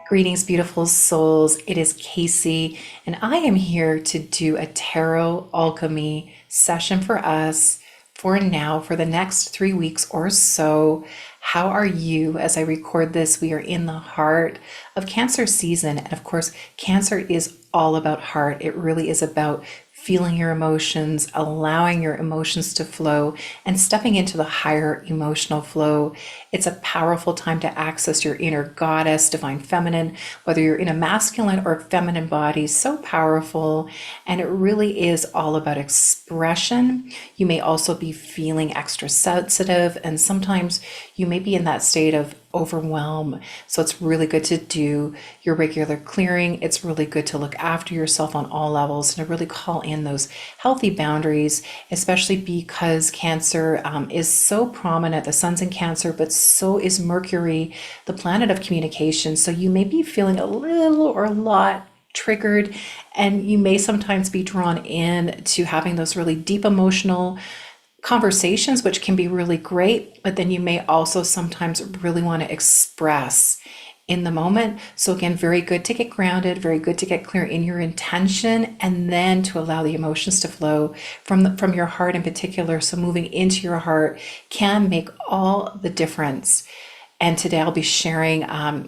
Greetings, beautiful souls. It is Kasey, and I am here to do a tarot alchemy session for us for now, for the next 3 weeks or so. How are you? As I record this, we are in the heart of Cancer season. And of course, Cancer is all about heart. It really is about feeling your emotions, allowing your emotions to flow, and stepping into the higher emotional flow. It's a powerful time to access your inner goddess, divine feminine, whether you're in a masculine or feminine body, so powerful. And it really is all about expression. You may also be feeling extra sensitive, and sometimes you may be in that state of overwhelm. So it's really good to do your regular clearing. It's really good to look after yourself on all levels and to really call in those healthy boundaries, especially because Cancer is so prominent. The sun's in Cancer, but so is Mercury, the planet of communication. So you may be feeling a little or a lot triggered, and you may sometimes be drawn in to having those really deep emotional conversations, which can be really great, but then you may also sometimes really want to express in the moment. So again, very good to get grounded, very good to get clear in your intention, and then to allow the emotions to flow from your heart in particular. So moving into your heart can make all the difference. And today I'll be sharing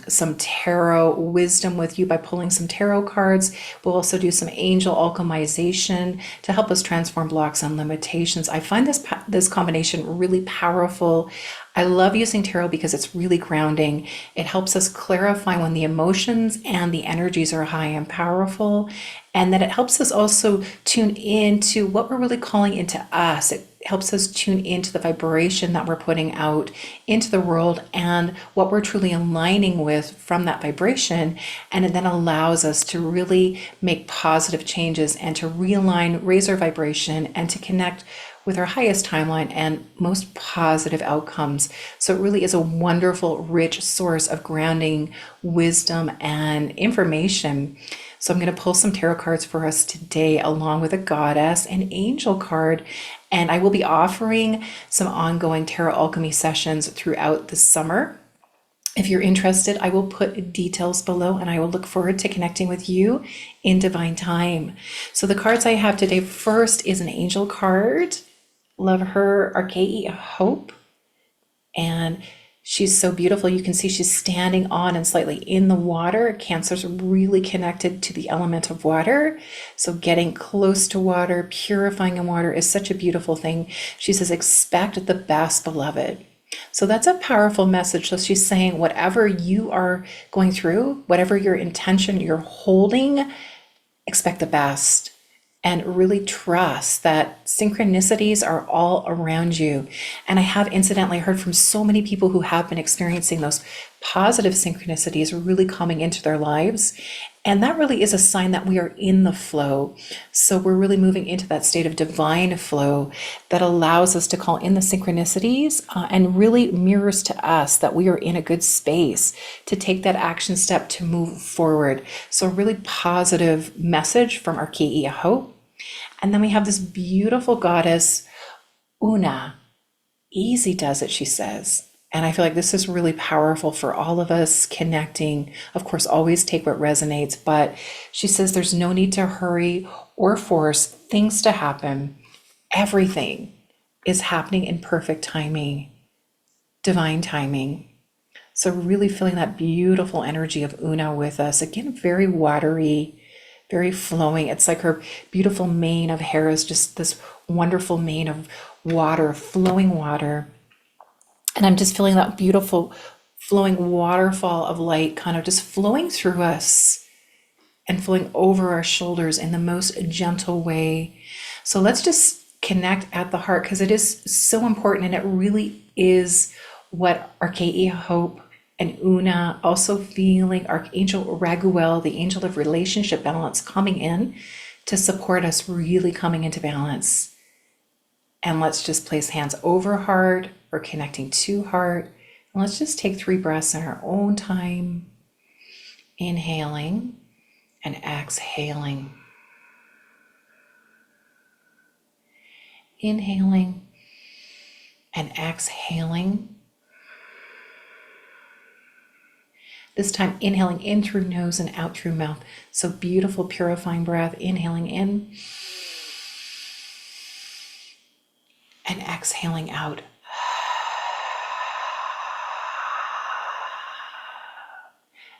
some tarot wisdom with you by pulling some tarot cards. We'll also do some angel alchemization to help us transform blocks and limitations. I find this combination really powerful. I love using tarot because it's really grounding. It helps us clarify when the emotions and the energies are high and powerful. And then it helps us also tune into what we're really calling into us. It helps us tune into the vibration that we're putting out into the world and what we're truly aligning with from that vibration. And it then allows us to really make positive changes and to realign, raise our vibration, and to connect with our highest timeline and most positive outcomes. So it really is a wonderful, rich source of grounding, wisdom, and information. So I'm going to pull some tarot cards for us today, along with a goddess and angel card. And I will be offering some ongoing tarot alchemy sessions throughout the summer. If you're interested, I will put details below, and I will look forward to connecting with you in divine time. So the cards I have today, first is an angel card. Love her, Archangel Hope. And she's so beautiful. You can see she's standing on and slightly in the water. Cancer's really connected to the element of water. So getting close to water, purifying in water is such a beautiful thing. She says, expect the best, beloved. So that's a powerful message. So she's saying whatever you are going through, whatever your intention you're holding, expect the best. And really trust that synchronicities are all around you. And I have incidentally heard from so many people who have been experiencing those positive synchronicities really coming into their lives. And that really is a sign that we are in the flow. So we're really moving into that state of divine flow that allows us to call in the synchronicities and really mirrors to us that we are in a good space to take that action step to move forward. So a really positive message from Archangel Hope. And then we have this beautiful goddess, Una. Easy does it, she says. And I feel like this is really powerful for all of us connecting. Of course, always take what resonates, but she says there's no need to hurry or force things to happen. Everything is happening in perfect timing, divine timing. So really feeling that beautiful energy of Una with us. Again, very watery, very flowing. It's like her beautiful mane of hair is just this wonderful mane of water, flowing water. And I'm just feeling that beautiful flowing waterfall of light kind of just flowing through us and flowing over our shoulders in the most gentle way. So let's just connect at the heart, because it is so important, and it really is what Archangel Hope and Una, also feeling Archangel Raguel, the angel of relationship balance, coming in to support us really coming into balance. And let's just place hands over heart or connecting to heart. And let's just take 3 breaths in our own time. Inhaling and exhaling. Inhaling and exhaling. This time, inhaling in through nose and out through mouth. So beautiful, purifying breath. Inhaling in and exhaling out.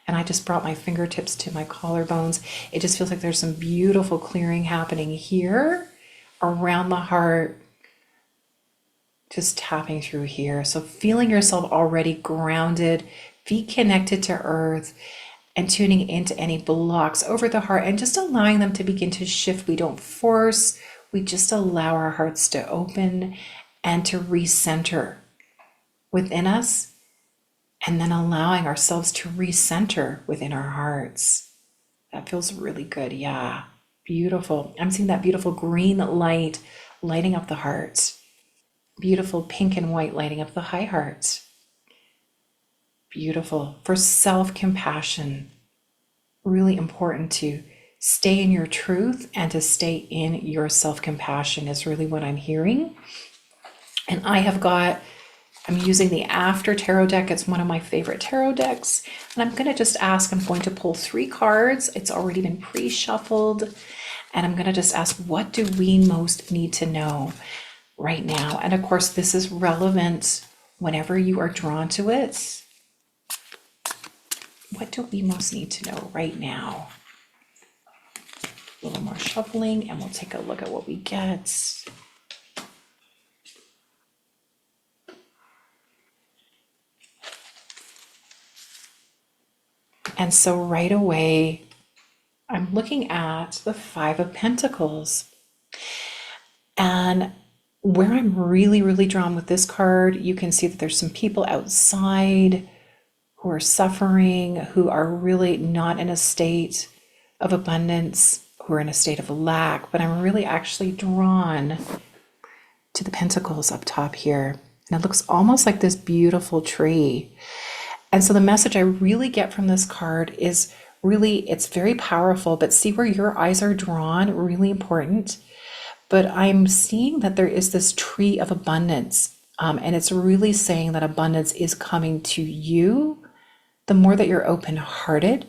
And I just brought my fingertips to my collarbones. It just feels like there's some beautiful clearing happening here around the heart, just tapping through here. So feeling yourself already grounded, feet connected to earth, and tuning into any blocks over the heart and just allowing them to begin to shift. We don't force, we just allow our hearts to open and to recenter within us, and then allowing ourselves to recenter within our hearts. That feels really good. Yeah, beautiful. I'm seeing that beautiful green light lighting up the heart. Beautiful pink and white lighting up the high heart. Beautiful. For self-compassion, really important to stay in your truth and to stay in your self-compassion is really what I'm hearing. And I'm using the After Tarot deck. It's one of my favorite tarot decks. And I'm going to pull 3 cards. It's already been pre-shuffled. And I'm going to just ask, what do we most need to know right now? And of course, this is relevant whenever you are drawn to it. What do we most need to know right now? A little more shuffling and we'll take a look at what we get. And so right away, I'm looking at the 5 of Pentacles. And where I'm really, really drawn with this card, you can see that there's some people outside who are suffering, who are really not in a state of abundance, who are in a state of lack. But I'm really actually drawn to the Pentacles up top here. And it looks almost like this beautiful tree. And so the message I really get from this card is really, it's very powerful, but see where your eyes are drawn, really important. But I'm seeing that there is this tree of abundance. And it's really saying that abundance is coming to you the more that you're open-hearted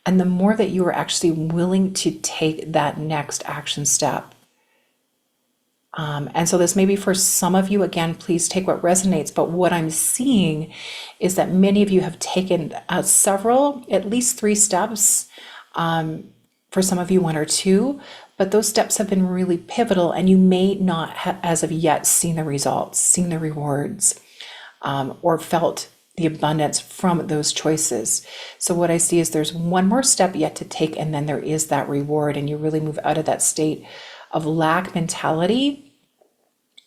and the more that you are actually willing to take that next action step. And so this may be for some of you, again, please take what resonates. But what I'm seeing is that many of you have taken several, at least 3 steps. For some of you, 1 or 2, but those steps have been really pivotal and you may not have, as of yet, seen the results, seen the rewards, or felt the abundance from those choices. So what I see is there's 1 more step yet to take, and then there is that reward, and you really move out of that state of lack mentality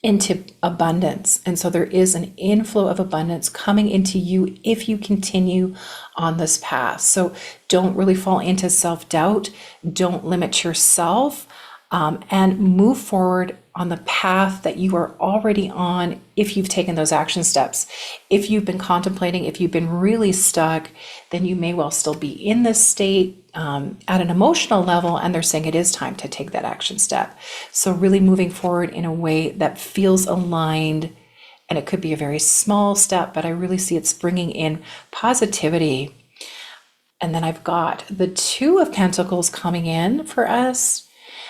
into abundance. And so there is an inflow of abundance coming into you if you continue on this path. So don't really fall into self-doubt. Don't limit yourself, and move forward on the path that you are already on if you've taken those action steps. If you've been contemplating, if you've been really stuck, then you may well still be in this state at an emotional level, and they're saying it is time to take that action step. So really moving forward in a way that feels aligned, and it could be a very small step, but I really see it's bringing in positivity. And then I've got the 2 of Pentacles coming in for us.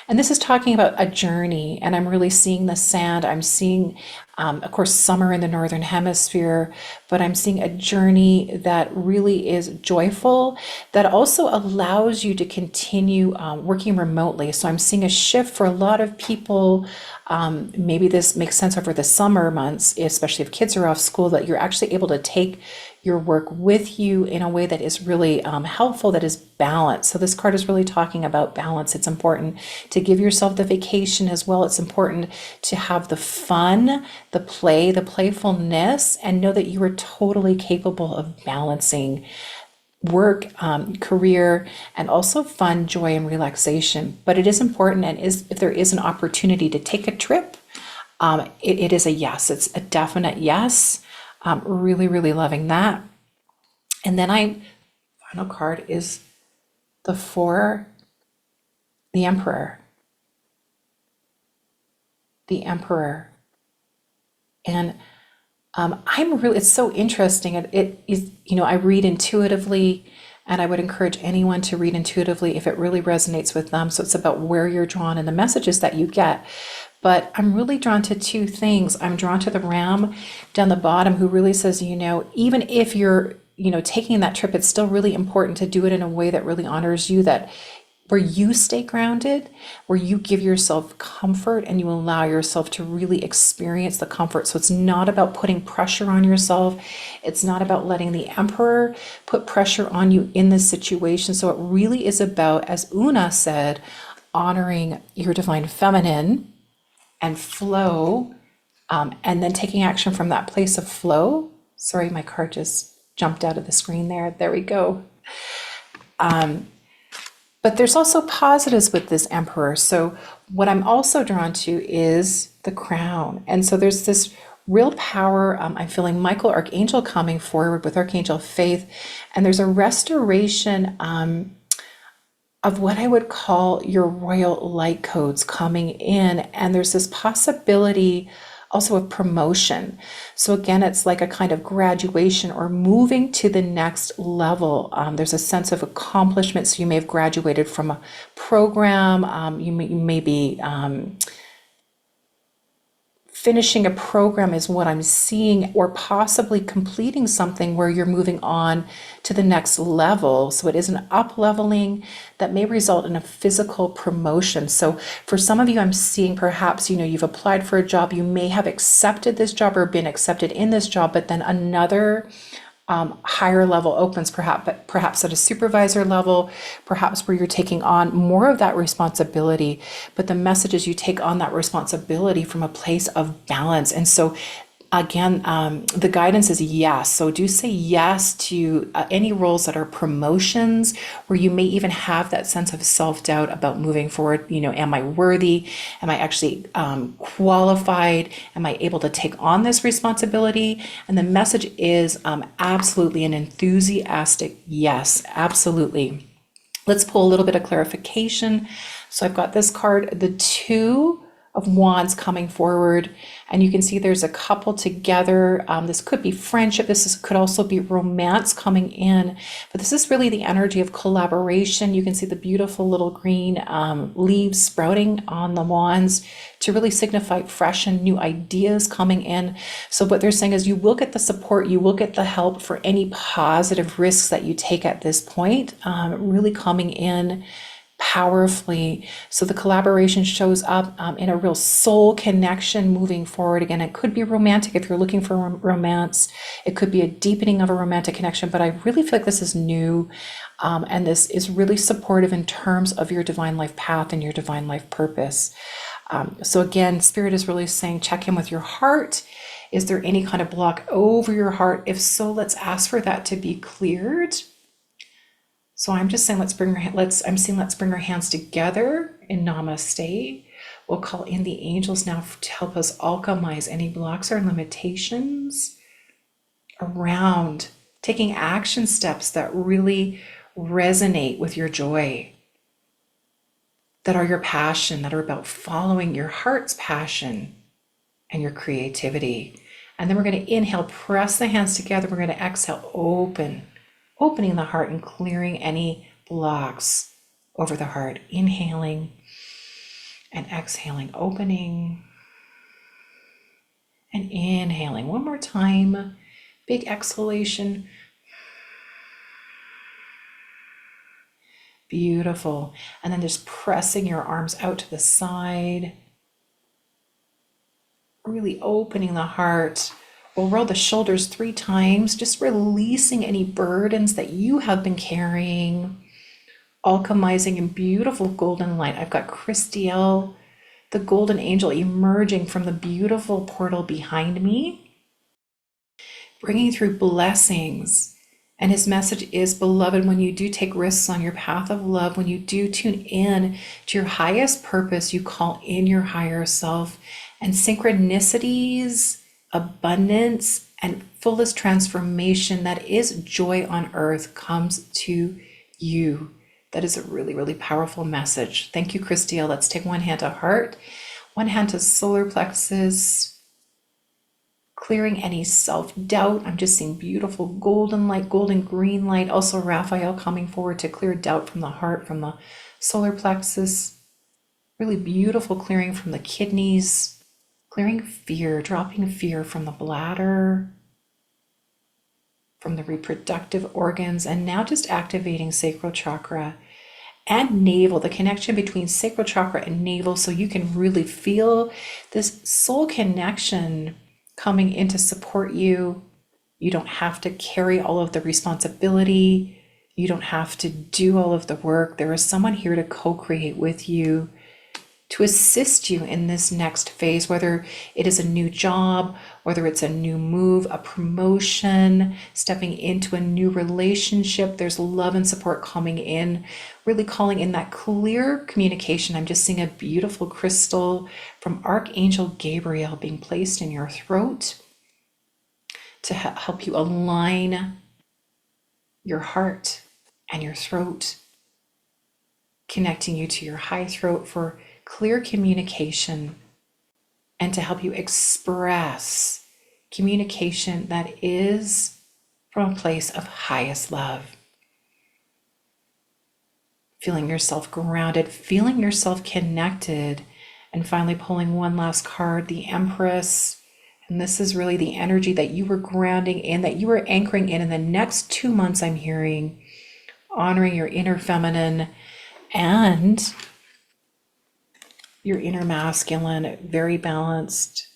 And this is talking about a journey, and I'm really seeing the sand. I'm seeing, of course, summer in the Northern Hemisphere, but I'm seeing a journey that really is joyful, that also allows you to continue working remotely. So I'm seeing a shift for a lot of people. Maybe this makes sense over the summer months, especially if kids are off school, that you're actually able to take your work with you in a way that is really helpful, that is balanced. So this card is really talking about balance. It's important to give yourself the vacation as well. It's important to have the fun, the play, the playfulness, and know that you are totally capable of balancing work, career, and also fun, joy, and relaxation. But it is important, and if there is an opportunity to take a trip, it is a yes. It's a definite yes. Really, really loving that. And then final card is the 4, the Emperor. The Emperor. And it's so interesting. It is, I read intuitively, and I would encourage anyone to read intuitively if it really resonates with them. So it's about where you're drawn and the messages that you get. But I'm really drawn to two things. I'm drawn to the Ram down the bottom who really says, even if you're, taking that trip, it's still really important to do it in a way that really honors you, that where you stay grounded, where you give yourself comfort and you allow yourself to really experience the comfort. So it's not about putting pressure on yourself. It's not about letting the Emperor put pressure on you in this situation. So it really is about, as Una said, honoring your divine feminine and flow, and then taking action from that place of flow. Sorry, my card just jumped out of the screen there. There we go. But there's also positives with this Emperor. So what I'm also drawn to is the crown. And so there's this real power. I'm feeling Michael Archangel coming forward with Archangel Faith. And there's a restoration of what I would call your royal light codes coming in. And there's this possibility also of promotion. So again, it's like a kind of graduation or moving to the next level. There's a sense of accomplishment. So you may have graduated from a program. You may be finishing a program is what I'm seeing, or possibly completing something where you're moving on to the next level. So it is an up leveling that may result in a physical promotion. So for some of you, I'm seeing perhaps, you've applied for a job, you may have accepted this job or been accepted in this job, but then another higher level opens, perhaps at a supervisor level, perhaps where you're taking on more of that responsibility. But the message is you take on that responsibility from a place of balance. And so again, the guidance is yes. So do say yes to any roles that are promotions, where you may even have that sense of self-doubt about moving forward. Am I worthy? Am I actually qualified? Am I able to take on this responsibility? And the message is absolutely an enthusiastic yes, absolutely. Let's pull a little bit of clarification. So I've got this card, the Two of Wands coming forward, and you can see there's a couple together. This could be friendship. Could also be romance coming in, but this is really the energy of collaboration. You can see the beautiful little green leaves sprouting on the wands to really signify fresh and new ideas coming in. So what they're saying is you will get the support, you will get the help for any positive risks that you take at this point, really coming in powerfully. So the collaboration shows up in a real soul connection moving forward. Again, it could be romantic if you're looking for romance. It could be a deepening of a romantic connection, but I really feel like this is new, and this is really supportive in terms of your divine life path and your divine life purpose. So again, Spirit is really saying check in with your heart. Is there any kind of block over your heart? If so, let's ask for that to be cleared. So I'm just saying, let's bring our hands together in Namaste. We'll call in the angels now to help us alchemize any blocks or limitations around taking action steps that really resonate with your joy, that are your passion, that are about following your heart's passion and your creativity. And then we're going to inhale, press the hands together. We're going to exhale, opening the heart and clearing any blocks over the heart. Inhaling and exhaling, opening and inhaling. One more time, big exhalation. Beautiful. And then just pressing your arms out to the side, really opening the heart. We'll roll the shoulders 3 times, just releasing any burdens that you have been carrying, alchemizing in beautiful golden light. I've got Christiel, the golden angel, emerging from the beautiful portal behind me, bringing through blessings. And his message is, beloved, when you do take risks on your path of love, when you do tune in to your highest purpose, you call in your higher self, and synchronicities, abundance, and fullest transformation that is joy on earth comes to you. That is a really, really powerful message. Thank you, Christiel. Let's take one hand to heart, one hand to solar plexus, clearing any self-doubt. I'm just seeing beautiful golden light, golden green light. Also Raphael coming forward to clear doubt from the heart, from the solar plexus. Really beautiful clearing from the kidneys, clearing fear, dropping fear from the bladder, from the reproductive organs, and now just activating sacral chakra and navel, the connection between sacral chakra and navel, so you can really feel this soul connection coming in to support you. You don't have to carry all of the responsibility. You don't have to do all of the work. There is someone here to co-create with you, to assist you in this next phase, whether it is a new job, whether it's a new move, a promotion, stepping into a new relationship. There's love and support coming in, really calling in that clear communication. I'm just seeing a beautiful crystal from Archangel Gabriel being placed in your throat to help you align your heart and your throat, connecting you to your high throat for clear communication and to help you express communication that is from a place of highest love. Feeling yourself grounded, feeling yourself connected, and finally pulling one last card, the Empress. And this is really the energy that you were grounding in, that you were anchoring in the next 2 months, I'm hearing, honoring your inner feminine and your inner masculine, very balanced,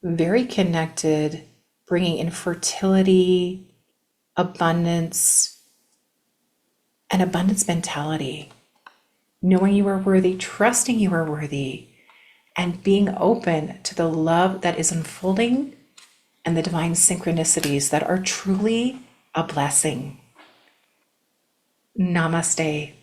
very connected, bringing in fertility, abundance, an abundance mentality, knowing you are worthy, trusting you are worthy, and being open to the love that is unfolding and the divine synchronicities that are truly a blessing. Namaste.